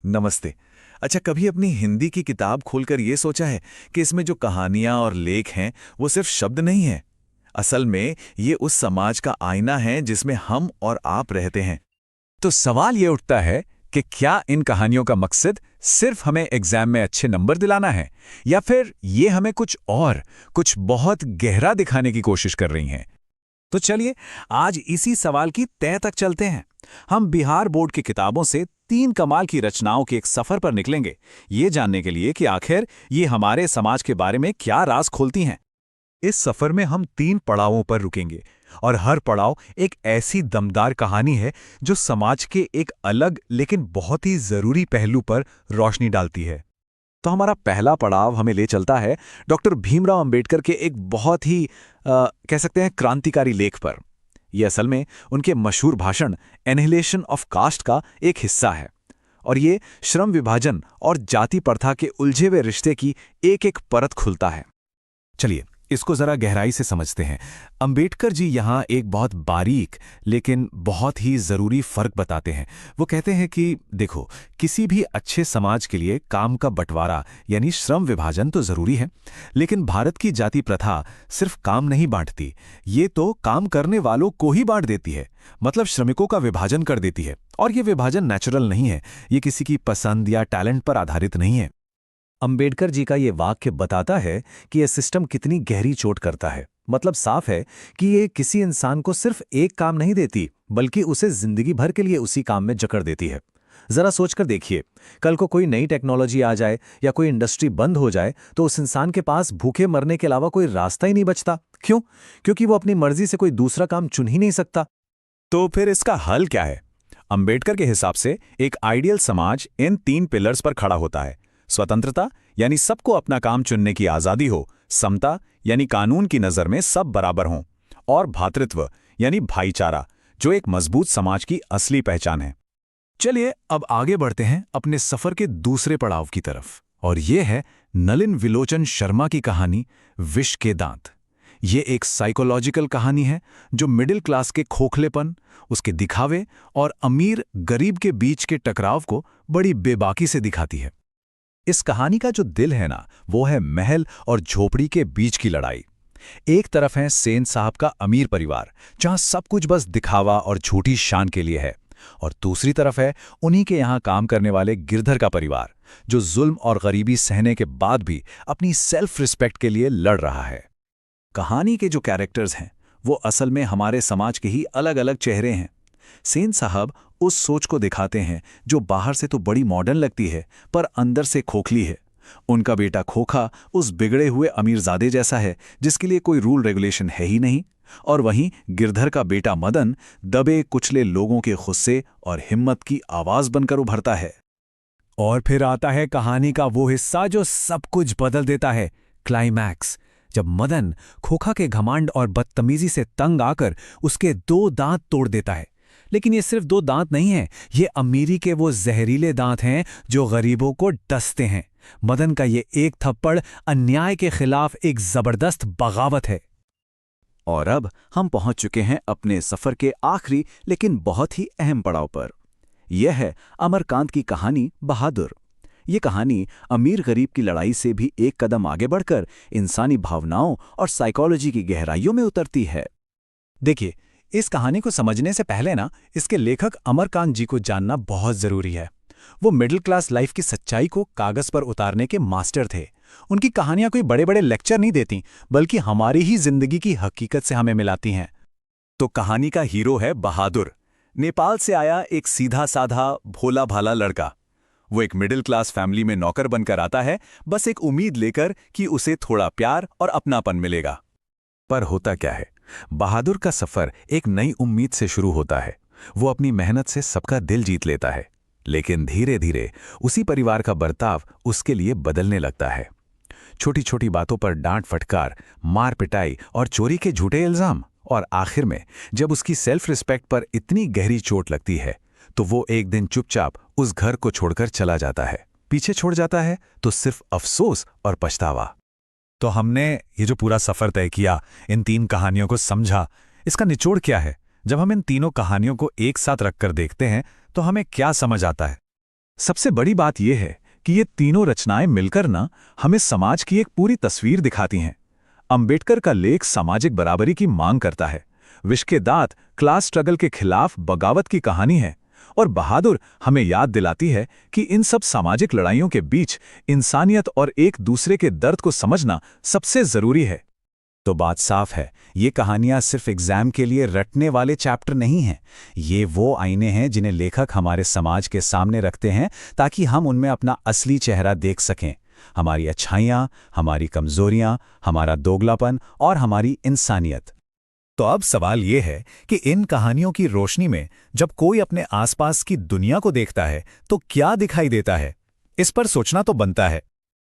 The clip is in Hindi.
नमस्ते। अच्छा, कभी अपनी हिंदी की किताब खोलकर ये सोचा है कि इसमें जो कहानियां और लेख हैं वो सिर्फ शब्द नहीं है। असल में ये उस समाज का आईना है जिसमें हम और आप रहते हैं। तो सवाल ये उठता है कि क्या इन कहानियों का मकसद सिर्फ हमें एग्जाम में अच्छे नंबर दिलाना है, या फिर ये हमें कुछ बहुत गहरा दिखाने की कोशिश कर रही हैं। तो चलिए आज इसी सवाल की तह तक चलते हैं। हम बिहार बोर्ड की किताबों से 3 कमाल की रचनाओं के एक सफर पर निकलेंगे, ये जानने के लिए कि आखिर ये हमारे समाज के बारे में क्या राज खोलती हैं। इस सफर में हम 3 पड़ावों पर रुकेंगे और हर पड़ाव एक ऐसी दमदार कहानी है जो समाज के एक अलग लेकिन बहुत ही जरूरी पहलू पर रोशनी डालती है। तो हमारा पहला पड़ाव हमें ले चलता है डॉक्टर भीमराव अंबेडकर के एक बहुत ही कह सकते हैं क्रांतिकारी लेख पर। यह असल में उनके मशहूर भाषण एनिहिलेशन ऑफ कास्ट का एक हिस्सा है, और ये श्रम विभाजन और जाति प्रथा के उलझे हुए रिश्ते की एक एक परत खुलता है। चलिए इसको जरा गहराई से समझते हैं। अंबेडकर जी यहाँ एक बहुत बारीक लेकिन बहुत ही जरूरी फर्क बताते हैं। वो कहते हैं कि देखो, किसी भी अच्छे समाज के लिए काम का बंटवारा यानी श्रम विभाजन तो जरूरी है, लेकिन भारत की जाति प्रथा सिर्फ काम नहीं बांटती, ये तो काम करने वालों को ही बांट देती है, मतलब श्रमिकों का विभाजन कर देती है। और ये विभाजन नेचुरल नहीं है, ये किसी की पसंद या टैलेंट पर आधारित नहीं है। अंबेडकर जी का ये वाक्य बताता है कि यह सिस्टम कितनी गहरी चोट करता है। मतलब साफ है कि ये किसी इंसान को सिर्फ एक काम नहीं देती, बल्कि उसे जिंदगी भर के लिए उसी काम में जकड़ देती है। जरा सोचकर देखिए, कल को कोई नई टेक्नोलॉजी आ जाए या कोई इंडस्ट्री बंद हो जाए तो उस इंसान के पास भूखे मरने के अलावा कोई रास्ता ही नहीं बचता। क्यों? क्योंकि वो अपनी मर्जी से कोई दूसरा काम चुन ही नहीं सकता। तो फिर इसका हल क्या है? अंबेडकर के हिसाब से एक आइडियल समाज इन 3 पिलर्स पर खड़ा होता है। स्वतंत्रता यानी सबको अपना काम चुनने की आजादी हो, समता यानी कानून की नजर में सब बराबर हों, और भ्रातृत्व यानी भाईचारा, जो एक मजबूत समाज की असली पहचान है। चलिए अब आगे बढ़ते हैं अपने सफर के दूसरे पड़ाव की तरफ, और यह है नलिन विलोचन शर्मा की कहानी विष के दांत। ये एक साइकोलॉजिकल कहानी है जो मिडिल क्लास के खोखलेपन, उसके दिखावे और अमीर गरीब के बीच के टकराव को बड़ी बेबाकी से दिखाती है। इस कहानी का जो दिल है ना, वो है महल और झोपड़ी के बीच की लड़ाई। एक तरफ है सेन साहब का अमीर परिवार, जहां सब कुछ बस दिखावा और झूठी शान के लिए है, और दूसरी तरफ है उन्हीं के यहां काम करने वाले गिरधर का परिवार, जो जुल्म और गरीबी सहने के बाद भी अपनी सेल्फ रिस्पेक्ट के लिए लड़ रहा है। कहानी के जो कैरेक्टर्स हैं वो असल में हमारे समाज के ही अलग अलग चेहरे हैं। सेन साहब उस सोच को दिखाते हैं जो बाहर से तो बड़ी मॉडर्न लगती है, पर अंदर से खोखली है। उनका बेटा खोखा उस बिगड़े हुए अमीरजादे जैसा है जिसके लिए कोई रूल रेगुलेशन है ही नहीं, और वहीं गिरधर का बेटा मदन दबे कुचले लोगों के गुस्से और हिम्मत की आवाज बनकर उभरता है। और फिर आता है कहानी का वो हिस्सा जो सब कुछ बदल देता है, क्लाइमैक्स, जब मदन खोखा के घमंड और बदतमीजी से तंग आकर उसके 2 दांत तोड़ देता है। लेकिन ये सिर्फ 2 दांत नहीं हैं, ये अमीरी के वो जहरीले दांत हैं जो गरीबों को डसते हैं। मदन का ये एक थप्पड़ अन्याय के खिलाफ एक जबरदस्त बगावत है। और अब हम पहुंच चुके हैं अपने सफर के आखिरी लेकिन बहुत ही अहम पड़ाव पर। यह है अमरकांत की कहानी बहादुर। ये कहानी अमीर गरीब की लड़ाई से भी एक कदम आगे बढ़कर इंसानी भावनाओं और साइकोलॉजी की गहराइयों में उतरती है। देखिए, इस कहानी को समझने से पहले ना, इसके लेखक अमरकांत जी को जानना बहुत जरूरी है। वो मिडिल क्लास लाइफ की सच्चाई को कागज पर उतारने के मास्टर थे। उनकी कहानियां कोई बड़े बड़े लेक्चर नहीं देती, बल्कि हमारी ही जिंदगी की हकीकत से हमें मिलाती हैं। तो कहानी का हीरो है बहादुर। नेपाल से आया एक सीधा साधा भोला भाला लड़का। वो एक मिडिल क्लास फैमिली में नौकर बनकर आता है, बस एक उम्मीद लेकर कि उसे थोड़ा प्यार और अपनापन मिलेगा। पर होता क्या है, बहादुर का सफर एक नई उम्मीद से शुरू होता है। वो अपनी मेहनत से सबका दिल जीत लेता है, लेकिन धीरे धीरे उसी परिवार का बर्ताव उसके लिए बदलने लगता है। छोटी छोटी बातों पर डांट फटकार, मार पिटाई और चोरी के झूठे इल्जाम, और आखिर में जब उसकी सेल्फ रिस्पेक्ट पर इतनी गहरी चोट लगती है तो वो एक दिन चुपचाप उस घर को छोड़कर चला जाता है। पीछे छोड़ जाता है तो सिर्फ अफसोस और पछतावा। तो हमने ये जो पूरा सफर तय किया, इन 3 कहानियों को समझा, इसका निचोड़ क्या है? जब हम इन तीनों कहानियों को एक साथ रखकर देखते हैं तो हमें क्या समझ आता है? सबसे बड़ी बात यह है कि ये तीनों रचनाएं मिलकर ना हमें समाज की एक पूरी तस्वीर दिखाती हैं। अंबेडकर का लेख सामाजिक बराबरी की मांग करता है, विश के दांत क्लास स्ट्रगल के खिलाफ बगावत की कहानी है, और बहादुर हमें याद दिलाती है कि इन सब सामाजिक लड़ाइयों के बीच इंसानियत और एक दूसरे के दर्द को समझना सबसे जरूरी है। तो बात साफ है, ये कहानियां सिर्फ एग्जाम के लिए रटने वाले चैप्टर नहीं हैं। ये वो आईने हैं जिन्हें लेखक हमारे समाज के सामने रखते हैं ताकि हम उनमें अपना असली चेहरा देख सकें, हमारी अच्छाइयाँ, हमारी कमजोरियाँ, हमारा दोगलापन और हमारी इंसानियत। तो अब सवाल ये है कि इन कहानियों की रोशनी में जब कोई अपने आसपास की दुनिया को देखता है तो क्या दिखाई देता है? इस पर सोचना तो बनता है।